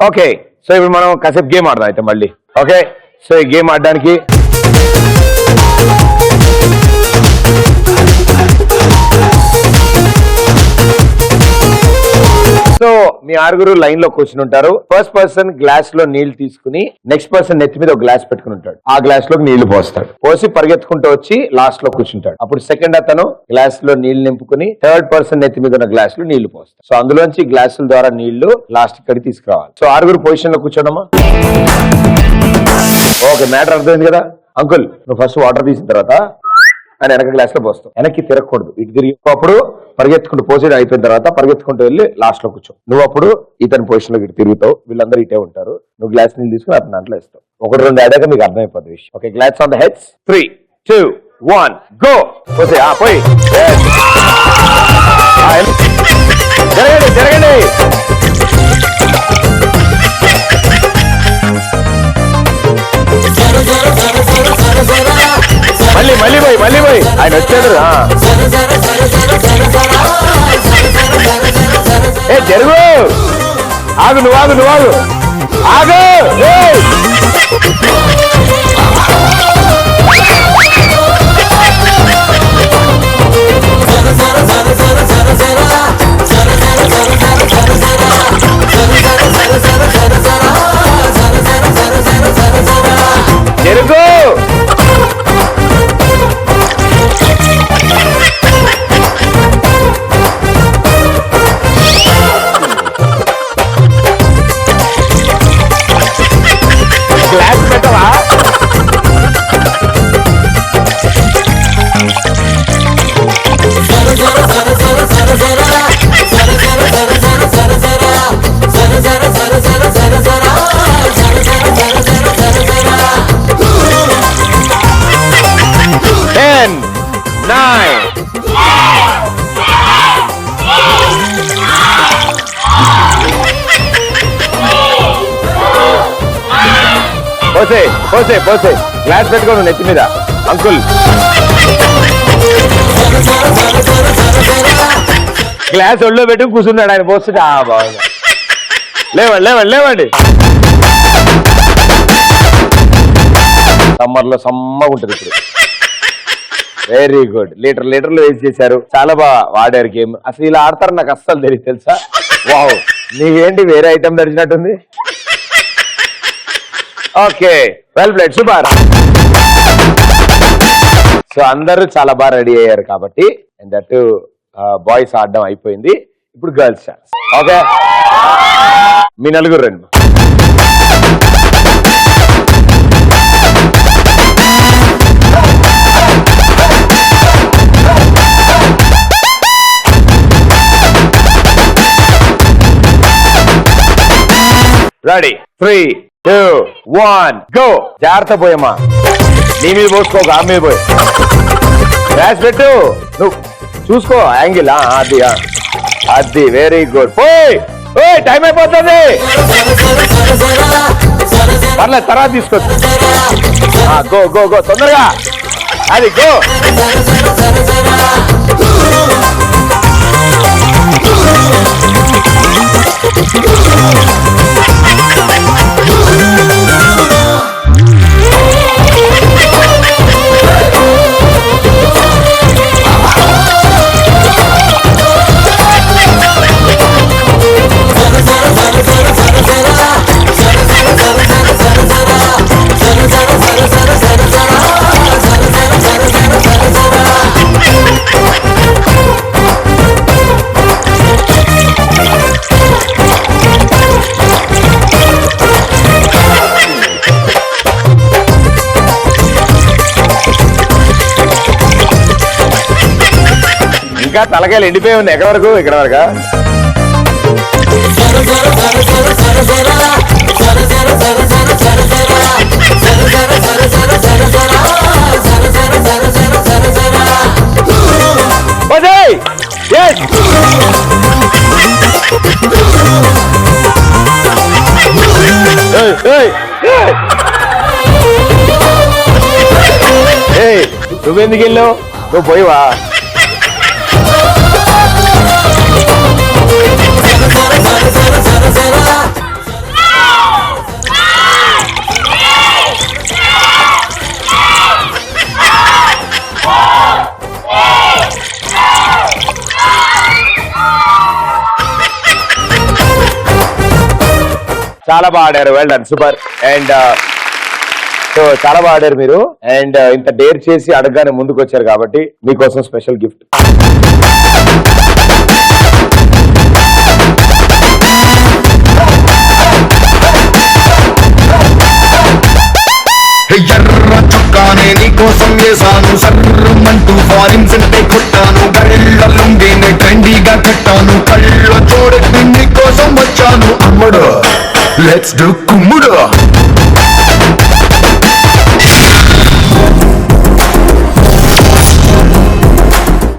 Okay, so ఇప్పుడు మనం కాసేపు గేమ్ ఆడదాం అయితే మళ్ళీ. ఓకే, సో ఈ గేమ్ ఆడడానికి సో మీ ఆరుగురు లైన్ లో కూర్చుని ఉంటారు. ఫస్ట్ పర్సన్ గ్లాస్ లో నీళ్లు తీసుకుని నెక్స్ట్ పర్సన్ నెత్తి మీద ఒక గ్లాస్ పెట్టుకుని ఉంటాడు. ఆ గ్లాస్ లోకి నీళ్లు పోస్తాడు. పోసి పరిగెత్తుకుంటూ వచ్చి లాస్ట్ లో కూర్చుంటాడు. అప్పుడు సెకండ్ అతను గ్లాస్ లో నీళ్లు నింపుకుని థర్డ్ పర్సన్ నెత్తి మీద ఉన్న గ్లాస్ లో నీళ్లు పోస్తాడు. సో అందులోంచి గ్లాసుల ద్వారా నీళ్లు లాస్ట్ ఇక్కడికి తీసుకురావాలి. సో ఆరుగురు పొజిషన్ లో కూర్చోడమా. ఓకే, మ్యాటర్ అర్థమైంది కదా. అంకుల్, నువ్వు ఫస్ట్ వాటర్ తీసిన తర్వాత అని వెనక గ్లాస్ లో పోస్తావు. వెనక్కి తిరగకూడదు, ఇటు తిరిగి అప్పుడు పరిగెత్తుకుంటూ పోసేది అయిపోయిన తర్వాత పరిగెత్తుకుంటూ వెళ్ళి లాస్ట్ లో కూర్చో. నువ్వు అప్పుడు ఇతని పొజిషన్ లో ఇటు తిరుగుతావు, వీళ్ళందరూ ఇటే ఉంటారు. నువ్వు గ్లాస్ నీళ్ళు తీసుకుని అతని దాంట్లో ఇస్తావు. ఒకటి రెండు ఆడాక మీకు అర్థమైపోతుంది విషయం. Okay, glass on the heads. 3, 2, 1 go. పోతే పోయి జరగండి జరగండి. మళ్ళీ మళ్ళీ పోయి మళ్ళీ పోయి ఆయన వచ్చాడు. ఏ జరుగు, ఆగు నువ్వు ఆగు నువ్వు ఆగు ఆగు. జరుగు. గ్లాస్ పెట్టవా. పోసే పోసే పోసే గ్లాస్ పెట్టుకోను నెత్తి మీద. అంకుల్ గ్లాస్ ఒళ్ళో పెట్టి కూర్చున్నాడు ఆయన పోస్తుంటే. బాగుంది, లేవండి లేవండి లేవండి. సమ్మర్ లో సమ్మగా ఉంటుంది ఇప్పుడు. Very good. లీటర్లు వేసి చేశారు. చాలా బాగా ఆడారు గేమ్. అసలు ఇలా ఆడతారు నాకు అస్సలు తెలియదు తెలుసా. వావ్, నీకేంటి వేరే ఐటమ్ తెచ్చినట్టుంది. Okay, well played, super. So అందరూ చాలా బాగా రెడీ అయ్యారు కాబట్టి దట్ బాయ్స్ ఆడడం అయిపోయింది. ఇప్పుడు గర్ల్స్ ఛాన్స్. ఓకే, మీ నలుగురు రండి. Ready, 3, 2, 1 go. జాగ్రత్త పోయమ్మా, నీ మీద పోసుకోక ఆ మీద పోయి గ్లాస్ పెట్టు. నువ్వు చూసుకో యాంగిల్. అది అది వెరీ గుడ్. పోయి టైం అయిపోతుంది. పర్లేదు, తర్వాత తీసుకోవచ్చు. గో గో గో తొందరగా. అది గో. ఇంకా తలకాయలు ఎండిపోయి ఉంది. ఎక్కడ వరకు? ఇక్కడ వరకు. నువ్వెందుకు వెళ్ళావు? నువ్వు పోయివా? చాలా బాగా ఆడారు, well done, super. And so చాలా బాగా ఆడారు మీరు. అండ్ ఇంత డేర్ చేసి అడగగానే ముందుకు వచ్చారు కాబట్టి మీకోసం స్పెషల్ గిఫ్ట్. ఎర్ర చొక్కానే నీకోసం వేసాను, సర్రమంటూ ఫారిన్ సెంటే కొట్టాను, కళ్ళ లుంగిని ట్రెండీగా కట్టాను, కళ్ళ చూడకి నీకోసం వచ్చాను అమ్ముడు, లెట్స్ డు కుమ్ముడు.